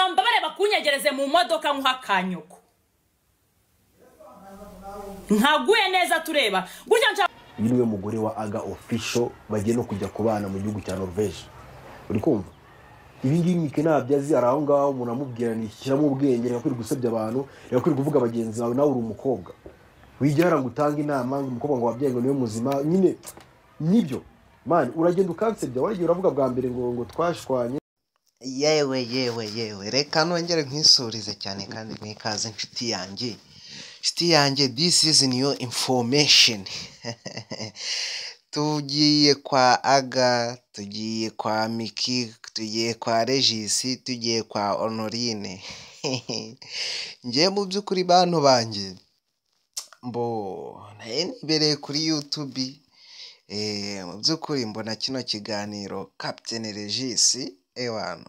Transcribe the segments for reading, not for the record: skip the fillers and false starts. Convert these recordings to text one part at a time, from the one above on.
bambabare bakunyegereze mu modoka nk'akanyuko nkaguye neza tureba gutya nca niwe mugore wa Aga official bagiye no kujya kubana mu gihugu cya Norvège uri kumva ibi ngibi Mike nabyazi araho ngaho umuntu amubwira ni kiramo ubwenge yakuri gusebya abantu yakuri kuvuga abagenzi bawe nawe uri umukobwa wijyara gutanga inama umukobwa ngo wabyengo niwe muzima nyine nibyo man uragenda ukansebya waragiye uravuga bwa mbere ngo twashwanye yewe reka nongere nkisurize cyane kandi mwikaze inshuti yanjye this is new information tugiye kwa Aga, tugiye kwa Miki, tugiye kwa Regis, tugiye kwa Honorine. Ngiye mu by'ukuri bantu banjye mbo nibereye kuri YouTube mu by'ukuri mbona kino kiganiro Captain Regis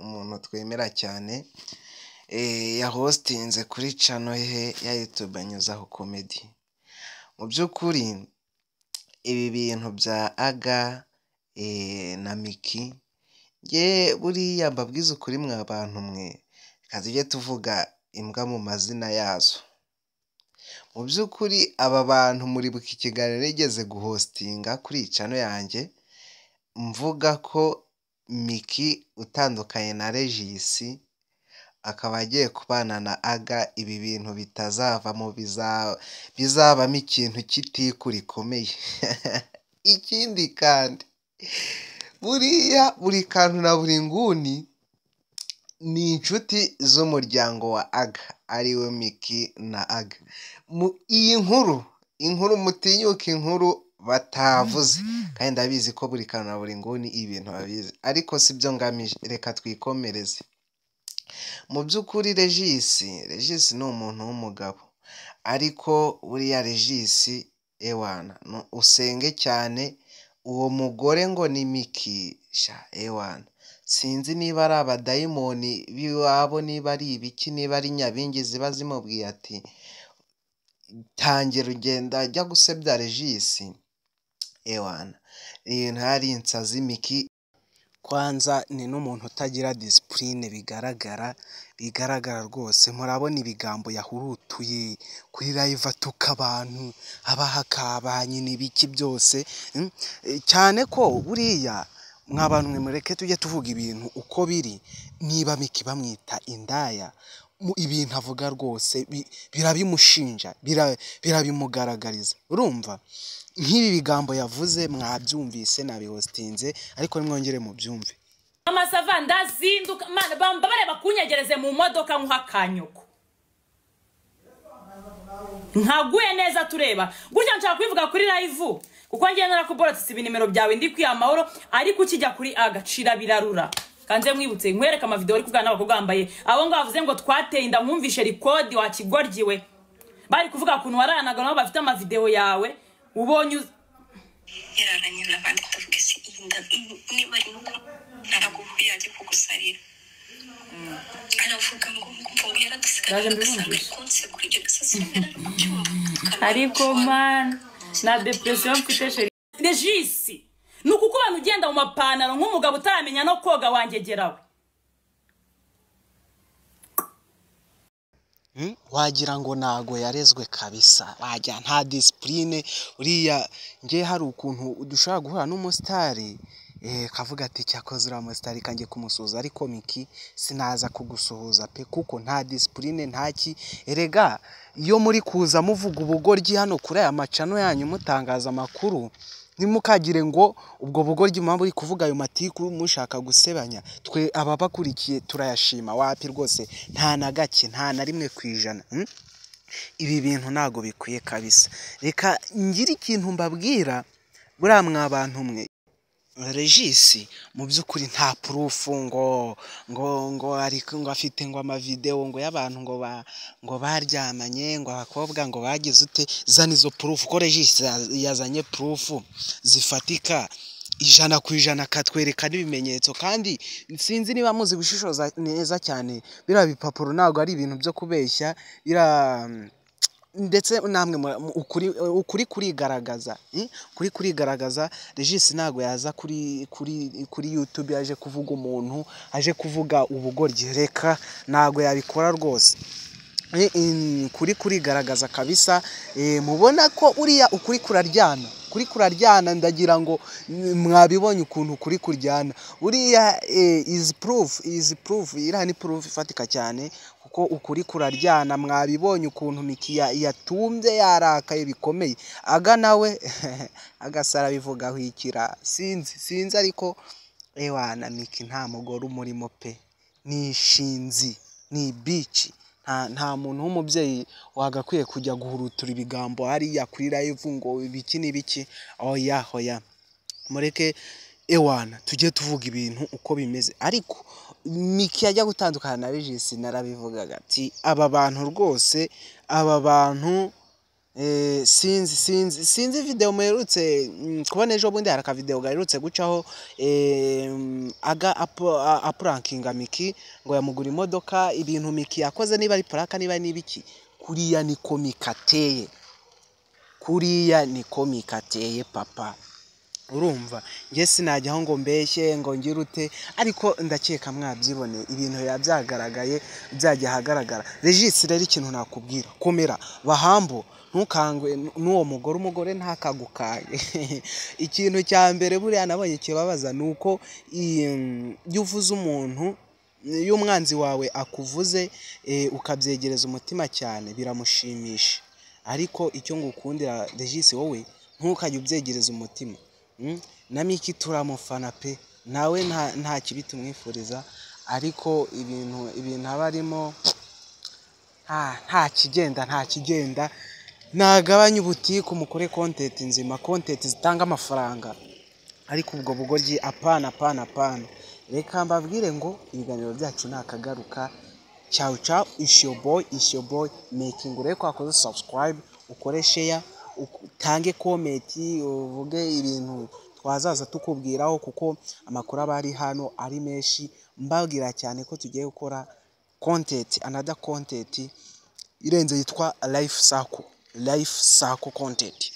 umuntu twemera cyane ya hostinze kuri channel ye ya YouTube anyuzaho comedy. Mu by'ukuri ibi bintu bya Aga na Miki nge buriya mbabwiza ukuri mwa abantu mwe kazije tuvuga imbwa mu mazina yazo. Mu by'ukuri aba bantu muri buki kiganiro rigeze guhostinga kuri channel yanjye mvuga ko Miki utandukanye na Regis akaba agiye kubana na Aga ibi bintu bitazavamo bizabamo ikintu kitikuri komeye. Ikindi kandi buriya buri kantu na buri nguni ni inshuti z'umuryango wa Aga ariwe Miki na Aga. Iyi inkuru mutinyuka inkuru batavuze kandi ndabizi ko buri kantu na buri nguni ibintu babizi ariko sibyo ngamije reka twikomereze. Mu by'ukuri Regis ni umuntu w'umugabo ariko buriya Regis usenge cyane uwo mugore ngo ni Miki sinzi niba ari abadayimoni biwabo niba ari ibiki niba ari nyabingi ziba zimubwiye ati tangira ugenda ajya gusebya Regis ibintu hari insazi. Miki kwanza ni n'umuntu utagira discipline bigaragara rwose. Murabona ibigambo yahurutuye kuri live atuka abantu abahakabanye n'ibiki byose cyane ko buriya mwabantu mwe mureke tujye tuvuga ibintu uko biri. Niba Miki bamwita indaya ibintu avuga rwose birabimushinja birabimugaragariza. Urumva nk'ibi bigambo yavuze mwabyumvise nabihostinze ariko nimwongere mu byumve. Mama Sava ndazinduka man bambabare bakunyegereze mu modoka nk'akanyuko nkaguye neza tureba gutya nshaka kwivuga kuri live kuko ngiye narakuborotse ibi nimero byawe ndi kwiyamahoro ariko ukijya kuri agacira birarura. Kanze mwibutse nkwereka ama video ari kugana n'abakobwa bambaye abo ngo bavuze ngo twateye inda mwumvishe record wa kigorgiwe bari kuvuga kuntu waranaga nabo bafite ama video yawe ubonye yararanye n'abandi tuvuge si inda niba ari nuko naraguhuye ajye kugusarira aravuga ngo mvuga yaradusigaje mbisanga konse kuri cyo gasasira ariko man na depression mfite Regis nuko kubana ugenda mu mapanaro nk'umugabo utaramenya no koga wangegerawe wagira ngo nago yarezwe kabisa wajya nta discipline. Uriya nge hari ukuntu udushaka guhura n'umusitari kavuga ati cyakoze ura umusitari kange kumusuhuza ariko Miki sinaza kugusuhuza pe kuko nta discipline ntaki. Erega iyo muri kuza muvuga ubugoryi hano kuri aya macano yanyu mutangaza amakuru nimukagire ngo ubwo bugoryi mpamvu uri kuvuga ayo matiku mushaka gusebanya twe ababakurikiye turayashima wapi rwose nta na gake nta na rimwe kwijana. Ibi bintu nago bikwiye kabisa. Reka ngira ikintu mbabwira buriya mwa bantu mwe Regis mu by'ukuri nta proof ngo ariko ngo afite ngo ama video ngo y'abantu ngo baryamanye ngo abakobwa ngo bagize ute zana izo proof ko Regis yazanye proof zifatika 100% katwereka n'ibimenyetso kandi sinzi niba muzi gushishoza neza cyane bira bipapuro nago ari ibintu byo kubeshya ndetse namwe ukuri kurigaragaza kuri kurigaragaza. Regis ntago yaza kuri YouTube yaje kuvuga umuntu aje kuvuga ubugoryi, reka ntago yabikora rwose. Kuri kurigaragaza kabisa. Mubona ko uriya ukuri kuraryana ndagira ngo mwabibonye ukuntu kuri kuryana uriya is proof iriya ni proof ifatika cyane kuko ukuri kuraryana. Mwabibonye ukuntu Miki yatumbye yarakaye bikomeye, aga nawe agasara bivuga hwikira sinzi ariko ewana Miki nta mugore umurimo pe, ni shinzi, ni bici. Nta muntu w'umubyeyi wagakwiye kujya guhurutura ibigambo hariya kuri live ngo ibiki n'ibiki. Hoya mureke ewana tujye tuvuga ibintu uko bimeze. Ariko Miki yajya gutandukana na Regis narabivugaga ati aba bantu rwose sinzi video muherutse kubona ejo bundi haraka video gaherutse gucaho aga aprankinga Miki ngo yamugura imodoka. Ibintu Miki yakoze niba ari plaka niba nibiki, kuriya niko mikateye papa. Urumva nge sinajyaho ngo mbeshye ngo ngirute, ariko ndakeka mwabyibone ibintu byagaragaye byajya hagaragara. Regis rero ikintu nakubwira, komera bahambo, ntukangwe n'uwo umugore ntakagukaye. Ikintu cya mbere buriya nabonye kibabaza nuko iyo uvuze umuntu, iyo umwanzi wawe akuvuze ukabyegereza umutima cyane biramushimisha. Ariko icyo ngukundira Regis, wowe ntukajye ubyegereza umutima. Na Miki turamufana pe, nawe nta kibi tumwifuriza, ariko ibintu abarimo nta kigenda. Nagabanye ubutike umukore content nzima, content zitanga amafaranga, ariko ubwo bugoryi apana. Reka mbabwire ngo ibiganiro byacu nakagaruka. Ciao is your boy Making. Ureko akoze subscribe, ukore share, utange comment, uvuge ibintu twazaza tukubwiraho kuko amakuru aba ari hano ari menshi. Mbabwira cyane ko tugiye gukora another content irenze yitwa life circle content.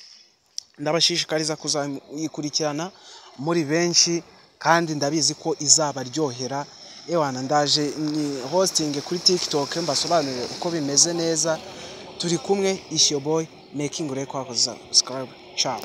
Ndabashishikariza kuzayikurikirana muri benshi kandi ndabizi ko izabaryohera. Ewana ndaje ni hosting kuri TikTok mbasobanurire uko bimeze neza. Turi kumwe, is your boy Making. Ureko akoze subscribe. Ciao.